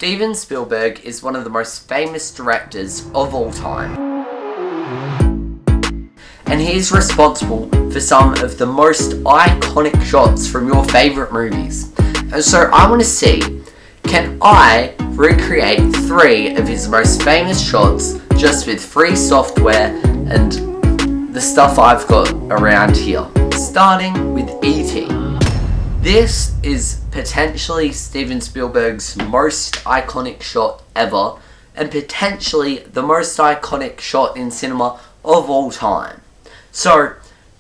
Steven Spielberg is one of the most famous directors of all time. And he is responsible for some of the most iconic shots from your favourite movies. And so I want to see, can I recreate 3 of his most famous shots just with free software and the stuff I've got around here. Starting with E.T. This is potentially Steven Spielberg's most iconic shot ever, and potentially the most iconic shot in cinema of all time. So,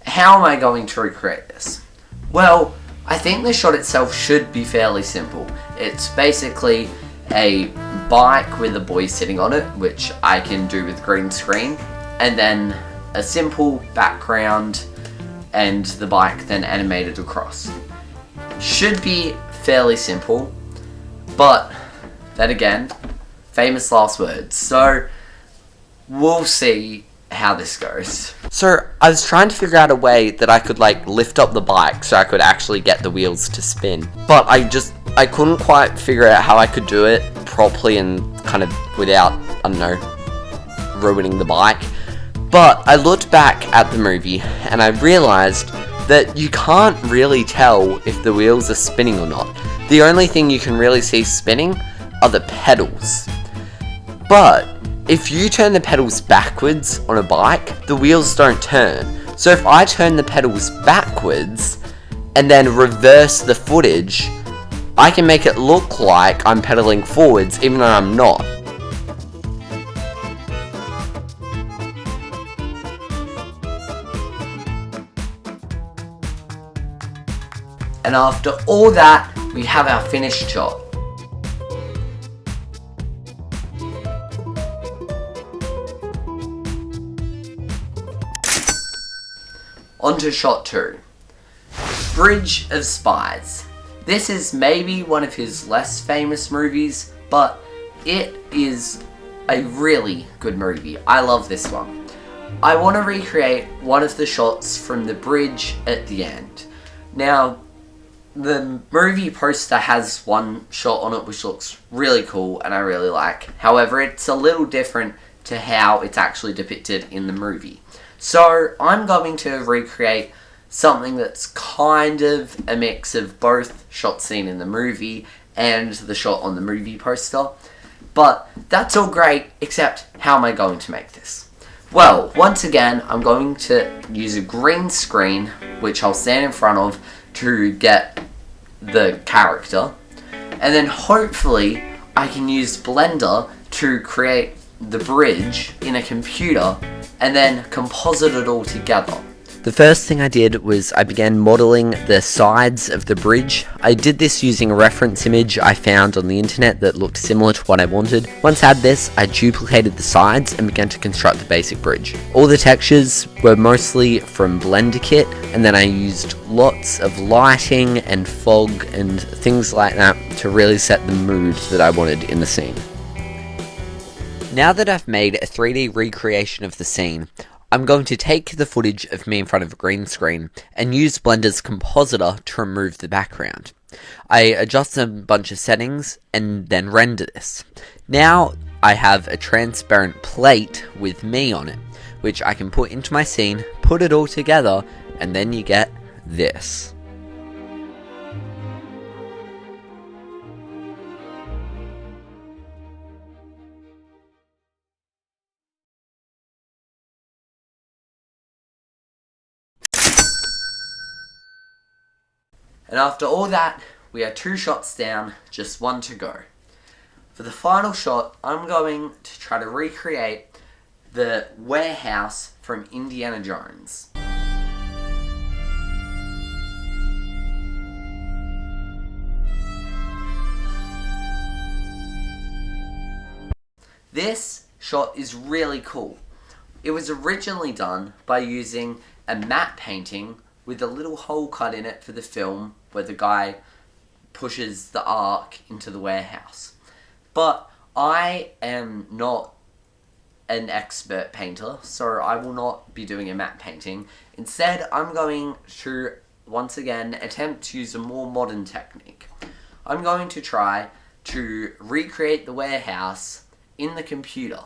how am I going to recreate this? Well, I think the shot itself should be fairly simple. It's basically a bike with a boy sitting on it, which I can do with green screen, and then a simple background and the bike then animated across. Should be fairly simple, but then again, famous last words. So we'll see how this goes. So I was trying to figure out a way that I could lift up the bike so I could actually get the wheels to spin. But I couldn't quite figure out how I could do it properly and kind of without, I don't know, ruining the bike. But I looked back at the movie and I realized that you can't really tell if the wheels are spinning or not. The only thing you can really see spinning are the pedals. But if you turn the pedals backwards on a bike, the wheels don't turn. So if I turn the pedals backwards and then reverse the footage, I can make it look like I'm pedaling forwards even though I'm not. And after all that, we have our finished shot. On to shot 2. Bridge of Spies. This is maybe one of his less famous movies, but it is a really good movie. I love this one. I want to recreate one of the shots from the bridge at the end. Now, the movie poster has one shot on it which looks really cool and I really like. However, it's a little different to how it's actually depicted in the movie. So I'm going to recreate something that's kind of a mix of both shots seen in the movie and the shot on the movie poster. But that's all great, except how am I going to make this? Well, once again, I'm going to use a green screen, which I'll stand in front of to get the character, and then hopefully I can use Blender to create the bridge in a computer and then composite it all together. The first thing I did was I began modeling the sides of the bridge. I did this using a reference image I found on the internet that looked similar to what I wanted. Once I had this, I duplicated the sides and began to construct the basic bridge. All the textures were mostly from Blender Kit, and then I used lots of lighting and fog and things like that to really set the mood that I wanted in the scene. Now that I've made a 3D recreation of the scene, I'm going to take the footage of me in front of a green screen and use Blender's compositor to remove the background. I adjust a bunch of settings and then render this. Now I have a transparent plate with me on it, which I can put into my scene, put it all together, and then you get this. And after all that, we are 2 shots down, just 1 to go. For the final shot, I'm going to try to recreate the warehouse from Indiana Jones. This shot is really cool. It was originally done by using a matte painting with a little hole cut in it for the film where the guy pushes the ark into the warehouse. But I am not an expert painter, so I will not be doing a matte painting. Instead, I'm going to, once again, attempt to use a more modern technique. I'm going to try to recreate the warehouse in the computer.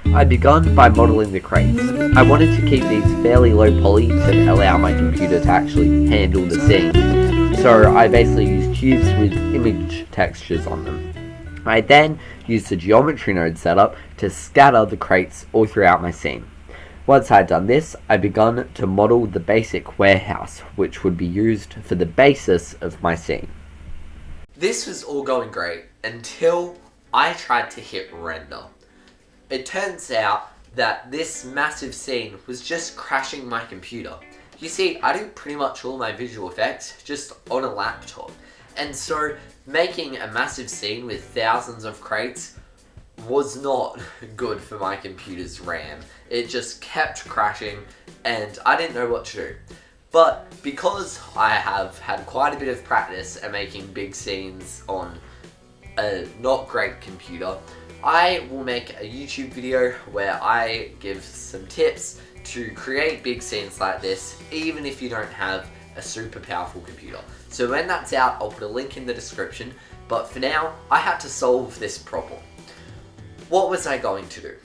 I began by modelling the crates. I wanted to keep these fairly low poly to allow my computer to actually handle the scene. So I basically used cubes with image textures on them. I then used the geometry node setup to scatter the crates all throughout my scene. Once I had done this, I began to model the basic warehouse, which would be used for the basis of my scene. This was all going great until I tried to hit render. It turns out that this massive scene was just crashing my computer. You see, I do pretty much all my visual effects just on a laptop. And so making a massive scene with thousands of crates was not good for my computer's RAM. It just kept crashing and I didn't know what to do. But because I have had quite a bit of practice at making big scenes on a not great computer, I will make a YouTube video where I give some tips to create big scenes like this, even if you don't have a super powerful computer. So when that's out, I'll put a link in the description, but for now, I had to solve this problem. What was I going to do?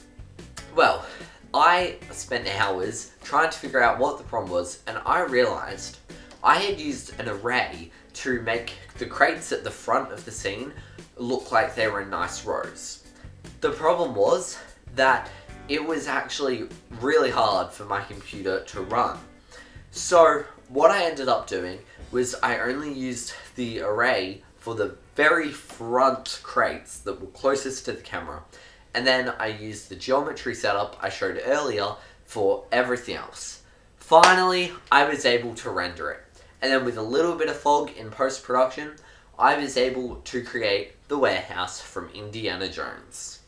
Well, I spent hours trying to figure out what the problem was, and I realized I had used an array to make the crates at the front of the scene look like they were in nice rows. The problem was that it was actually really hard for my computer to run. So what I ended up doing was I only used the array for the very front crates that were closest to the camera. And then I used the geometry setup I showed earlier for everything else. Finally, I was able to render it. And then with a little bit of fog in post-production, I was able to create the warehouse from Indiana Jones.